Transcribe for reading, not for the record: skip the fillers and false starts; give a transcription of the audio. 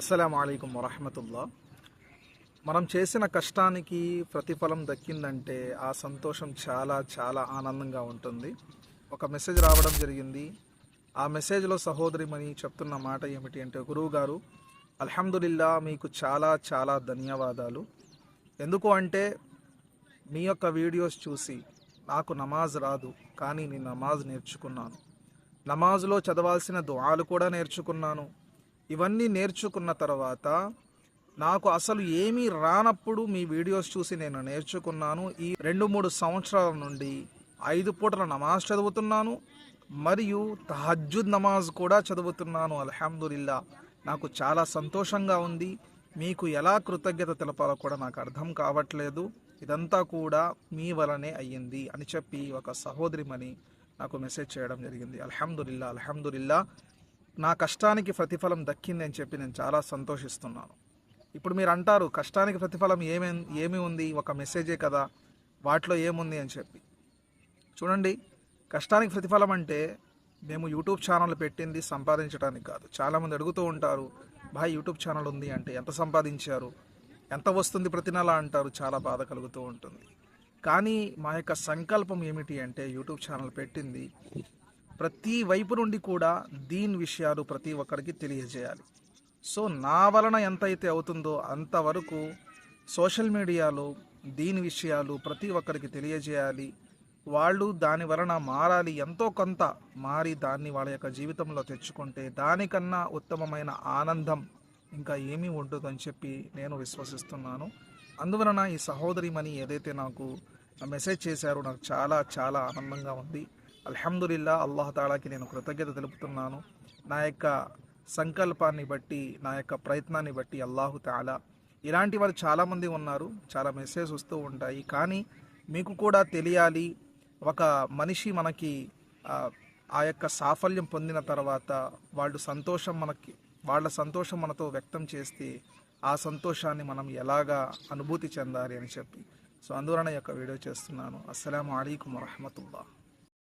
అస్సలాము అలైకుం వరహమతుల్లా. మనం చేసిన కష్టానికి ప్రతిఫలం దక్కిందంటే ఆ సంతోషం చాలా చాలా ఆనందంగా ఉంటుంది. ఒక మెసేజ్ రావడం జరిగింది. ఆ మెసేజ్లో సహోదరిమణి చెప్తున్న మాట ఏమిటి అంటే, గురువుగారు అల్హమ్దులిల్లా మీకు చాలా చాలా ధన్యవాదాలు. ఎందుకు అంటే మీ యొక్క వీడియోస్ చూసి నాకు నమాజ్ రాదు, కానీ నేను నమాజ్ నేర్చుకున్నాను. నమాజ్లో చదవాల్సిన దుఆలు కూడా నేర్చుకున్నాను. ఇవన్నీ నేర్చుకున్న తర్వాత నాకు అసలు ఏమీ రానప్పుడు మీ వీడియోస్ చూసి నేను నేర్చుకున్నాను. ఈ 2-3 సంవత్సరాల నుండి 5 పూటల నమాజ్ చదువుతున్నాను, మరియు తహజ్జుద్ నమాజ్ కూడా చదువుతున్నాను. అల్హమ్దులిల్లా నాకు చాలా సంతోషంగా ఉంది. మీకు ఎలా కృతజ్ఞత తెలపాలో కూడా నాకు అర్థం కావట్లేదు. ఇదంతా కూడా మీ వలనే అయ్యింది అని చెప్పి ఒక సహోదరిమణి నాకు మెసేజ్ చేయడం జరిగింది. అల్హమ్దులిల్లా అల్హమ్దులిల్లా నా కష్టానికి ప్రతిఫలం దక్కింది అని చెప్పి నేను చాలా సంతోషిస్తున్నాను. ఇప్పుడు మీరు అంటారు, కష్టానికి ప్రతిఫలం ఏమి ఉంది, ఒక మెసేజే కదా, వాటిలో ఏముంది అని చెప్పి. చూడండి, కష్టానికి ప్రతిఫలం అంటే మేము యూట్యూబ్ ఛానల్ పెట్టింది సంపాదించడానికి కాదు. చాలామంది అడుగుతూ ఉంటారు, భాయ్ యూట్యూబ్ ఛానల్ ఉంది అంటే ఎంత సంపాదించారు, ఎంత వస్తుంది ప్రతి నెల అంటారు. చాలా బాధ కలుగుతూ ఉంటుంది. కానీ మా యొక్క సంకల్పం ఏమిటి అంటే, యూట్యూబ్ ఛానల్ పెట్టింది ప్రతి వైపు నుండి కూడా దీని విషయాలు ప్రతి ఒక్కరికి తెలియజేయాలి. సో నా వలన ఎంతైతే అవుతుందో అంతవరకు సోషల్ మీడియాలో దీని విషయాలు ప్రతి ఒక్కరికి తెలియజేయాలి. వాళ్ళు దాని వలన మారాలి, ఎంతో కొంత మారి దాన్ని వాళ్ళ యొక్క జీవితంలో తెచ్చుకుంటే దానికన్నా ఉత్తమమైన ఆనందం ఇంకా ఏమీ ఉంటుందని చెప్పి నేను విశ్వసిస్తున్నాను. అందువలన ఈ సహోదరిమణి ఏదైతే నాకు మెసేజ్ చేశారో నాకు చాలా చాలా ఆనందంగా ఉంది. అల్హమ్దులిల్లా అల్లాహ్ తాలాకి నేను కృతజ్ఞత తెలుపుతున్నాను. నా యొక్క సంకల్పాన్ని బట్టి, నా యొక్క ప్రయత్నాన్ని బట్టి అల్లాహు తాలా. ఇలాంటి వారు చాలామంది ఉన్నారు, చాలా మెసేజ్ వస్తూ ఉంటాయి. కానీ మీకు కూడా తెలియాలి, ఒక మనిషి మనకి ఆ యొక్క సాఫల్యం పొందిన తర్వాత వాళ్ళ సంతోషం మనతో వ్యక్తం చేస్తే ఆ సంతోషాన్ని మనం ఎలాగా అనుభూతి చెందాలి అని చెప్పి. సో అందువలన ఈ యొక్క వీడియో చేస్తున్నాను. అస్సలాము అలైకుం వరహమతుల్లాహ్.